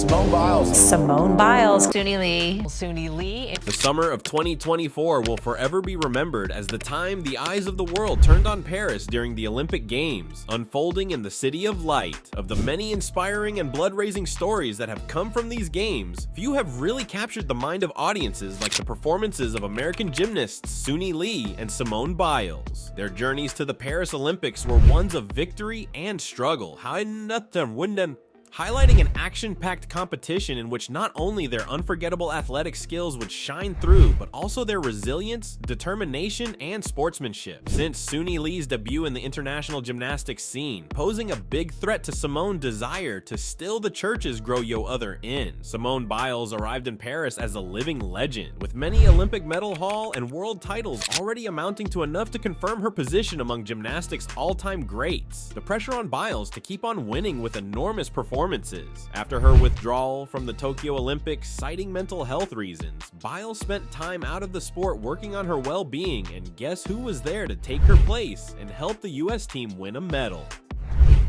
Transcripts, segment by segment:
Simone Biles. Simone Biles. Suni Lee. Suni Lee. The summer of 2024 will forever be remembered as the time the eyes of the world turned on Paris during the Olympic Games, unfolding in the City of Light. Of the many inspiring and blood-raising stories that have come from these games, few have really captured the mind of audiences like the performances of American gymnasts Suni Lee and Simone Biles. Their journeys to the Paris Olympics were ones of victory and struggle, highlighting an action-packed competition in which not only their unforgettable athletic skills would shine through, but also their resilience, determination, and sportsmanship. Since Suni Lee's debut in the international gymnastics scene, posing a big threat to Simone's desire to still the churches grow yo other in, Simone Biles arrived in Paris as a living legend, with many Olympic medal haul and world titles already amounting to enough to confirm her position among gymnastics all-time greats. The pressure on Biles to keep on winning with enormous performances. After her withdrawal from the Tokyo Olympics citing mental health reasons, Biles spent time out of the sport working on her well-being, and guess who was there to take her place and help the US team win a medal?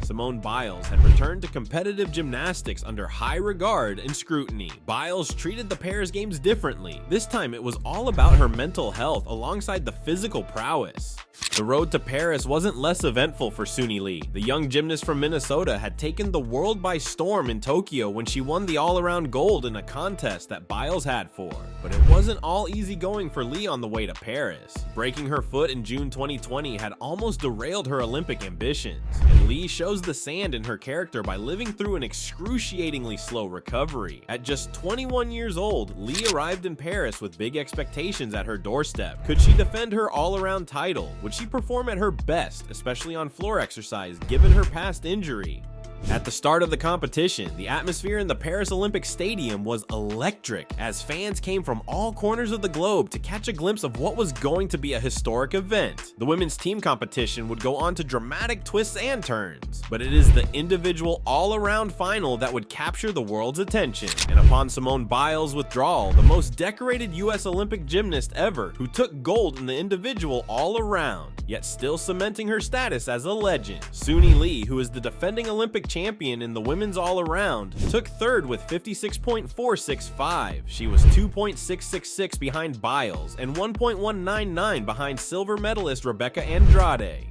Simone Biles had returned to competitive gymnastics under high regard and scrutiny. Biles treated the Paris Games differently. This time it was all about her mental health alongside the physical prowess. The road to Paris wasn't less eventful for Suni Lee. The young gymnast from Minnesota had taken the world by storm in Tokyo when she won the all-around gold in a contest that Biles had for. But it wasn't all easy going for Lee on the way to Paris. Breaking her foot in June 2020 had almost derailed her Olympic ambitions, and Lee shows the sand in her character by living through an excruciatingly slow recovery. At just 21 years old, Lee arrived in Paris with big expectations at her doorstep. Could she defend her all-around title? Would she perform at her best, especially on floor exercise, given her past injury? At the start of the competition, the atmosphere in the Paris Olympic Stadium was electric as fans came from all corners of the globe to catch a glimpse of what was going to be a historic event. The women's team competition would go on to dramatic twists and turns, but it is the individual all-around final that would capture the world's attention. And upon Simone Biles' withdrawal, the most decorated US Olympic gymnast ever, who took gold in the individual all-around, yet still cementing her status as a legend, Suni Lee, who is the defending Olympic champion in the women's all-around, took third with 56.465. She was 2.666 behind Biles and 1.199 behind silver medalist Rebecca Andrade.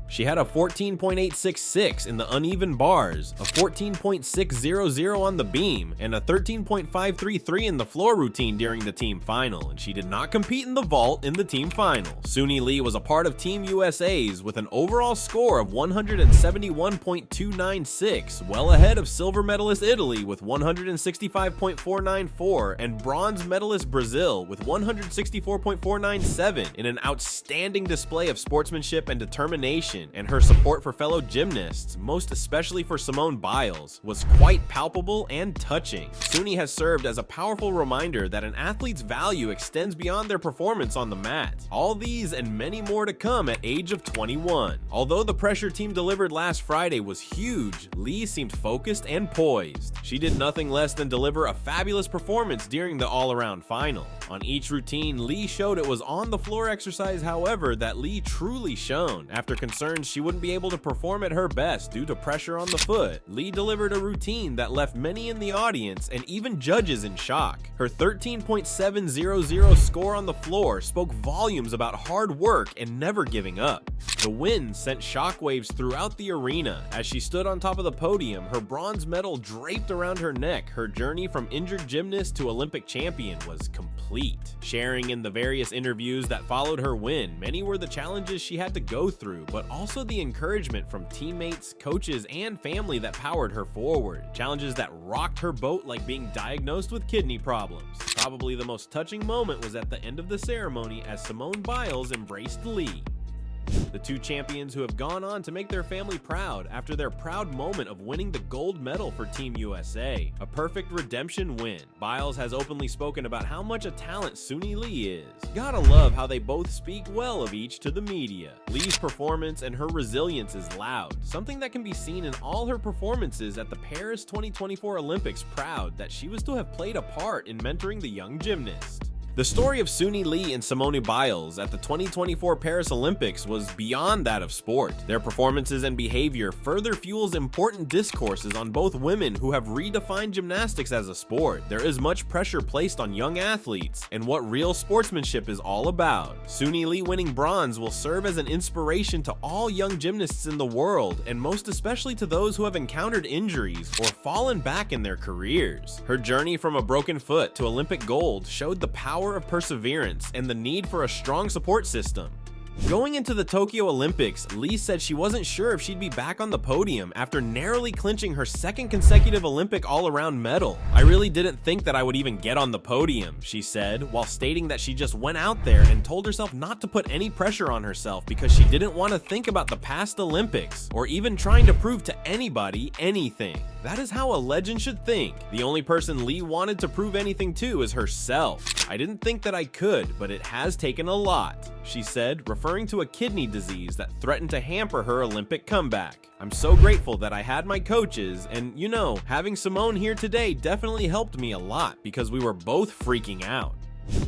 She had a 14.866 in the uneven bars, a 14.600 on the beam, and a 13.533 in the floor routine during the team final, and she did not compete in the vault in the team final. Suni Lee was a part of Team USA's with an overall score of 171.296, well ahead of silver medalist Italy with 165.494 and bronze medalist Brazil with 164.497 in an outstanding display of sportsmanship and determination. And her support for fellow gymnasts, most especially for Simone Biles, was quite palpable and touching. Suni has served as a powerful reminder that an athlete's value extends beyond their performance on the mat. All these and many more to come at age of 21. Although the pressure team delivered last Friday was huge, Lee seemed focused and poised. She did nothing less than deliver a fabulous performance during the all-around final. On each routine, Lee showed it was on the floor exercise, however, that Lee truly shone. After concerns she wouldn't be able to perform at her best due to pressure on the foot, Lee delivered a routine that left many in the audience and even judges in shock. Her 13.700 score on the floor spoke volumes about hard work and never giving up. The win sent shockwaves throughout the arena. As she stood on top of the podium, her bronze medal draped around her neck, her journey from injured gymnast to Olympic champion was complete. Sharing in the various interviews that followed her win, many were the challenges she had to go through, but also the encouragement from teammates, coaches, and family that powered her forward. Challenges that rocked her boat like being diagnosed with kidney problems. Probably the most touching moment was at the end of the ceremony as Simone Biles embraced Lee. The two champions who have gone on to make their family proud after their proud moment of winning the gold medal for Team USA. A perfect redemption win. Biles has openly spoken about how much a talent Suni Lee is. Gotta love how they both speak well of each to the media. Lee's performance and her resilience is loud, something that can be seen in all her performances at the Paris 2024 Olympics, proud that she was to have played a part in mentoring the young gymnast. The story of Suni Lee and Simone Biles at the 2024 Paris Olympics was beyond that of sport. Their performances and behavior further fuels important discourses on both women who have redefined gymnastics as a sport. There is much pressure placed on young athletes and what real sportsmanship is all about. Suni Lee winning bronze will serve as an inspiration to all young gymnasts in the world, and most especially to those who have encountered injuries or fallen back in their careers. Her journey from a broken foot to Olympic gold showed the power of perseverance and the need for a strong support system. Going into the Tokyo Olympics, Lee said she wasn't sure if she'd be back on the podium after narrowly clinching her second consecutive Olympic all-around medal. "I really didn't think that I would even get on the podium," she said, while stating that she just went out there and told herself not to put any pressure on herself because she didn't want to think about the past Olympics or even trying to prove to anybody anything. That is how a legend should think. The only person Lee wanted to prove anything to is herself. "I didn't think that I could, but it has taken a lot," she said, referring to a kidney disease that threatened to hamper her Olympic comeback. "I'm so grateful that I had my coaches, and having Simone here today definitely helped me a lot because we were both freaking out."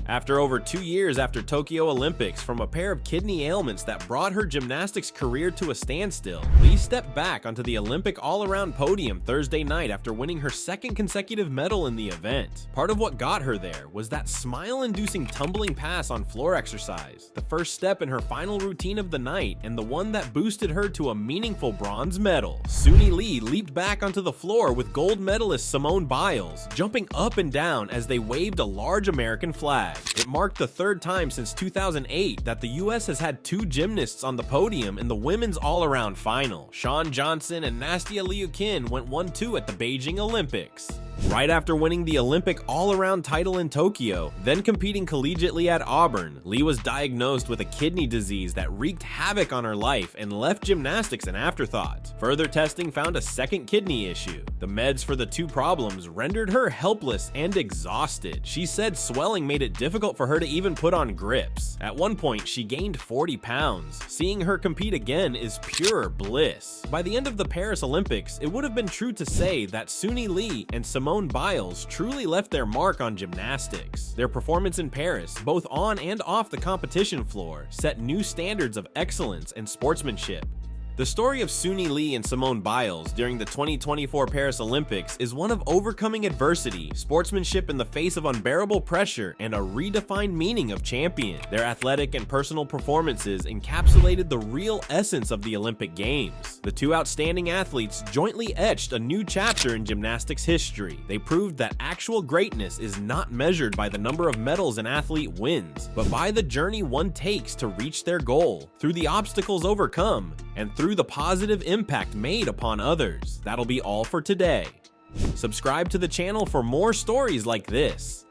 After over 2 years after Tokyo Olympics from a pair of kidney ailments that brought her gymnastics career to a standstill, Lee stepped back onto the Olympic all-around podium Thursday night after winning her second consecutive medal in the event. Part of what got her there was that smile-inducing tumbling pass on floor exercise, the first step in her final routine of the night and the one that boosted her to a meaningful bronze medal. Suni Lee leaped back onto the floor with gold medalist Simone Biles, jumping up and down as they waved a large American flag. It marked the third time since 2008 that the US has had 2 gymnasts on the podium in the women's all-around final. Shawn Johnson and Nastia Liukin went 1-2 at the Beijing Olympics. Right after winning the Olympic all-around title in Tokyo, then competing collegiately at Auburn, Lee was diagnosed with a kidney disease that wreaked havoc on her life and left gymnastics an afterthought. Further testing found a second kidney issue. The meds for the 2 problems rendered her helpless and exhausted. She said swelling made it difficult for her to even put on grips. At one point, she gained 40 pounds. Seeing her compete again is pure bliss. By the end of the Paris Olympics, it would have been true to say that Suni Lee and Simone Biles truly left their mark on gymnastics. Their performance in Paris, both on and off the competition floor, set new standards of excellence and sportsmanship. The story of Suni Lee and Simone Biles during the 2024 Paris Olympics is one of overcoming adversity, sportsmanship in the face of unbearable pressure, and a redefined meaning of champion. Their athletic and personal performances encapsulated the real essence of the Olympic Games. The 2 outstanding athletes jointly etched a new chapter in gymnastics history. They proved that actual greatness is not measured by the number of medals an athlete wins, but by the journey one takes to reach their goal, through the obstacles overcome, and through the positive impact made upon others. That'll be all for today. Subscribe to the channel for more stories like this.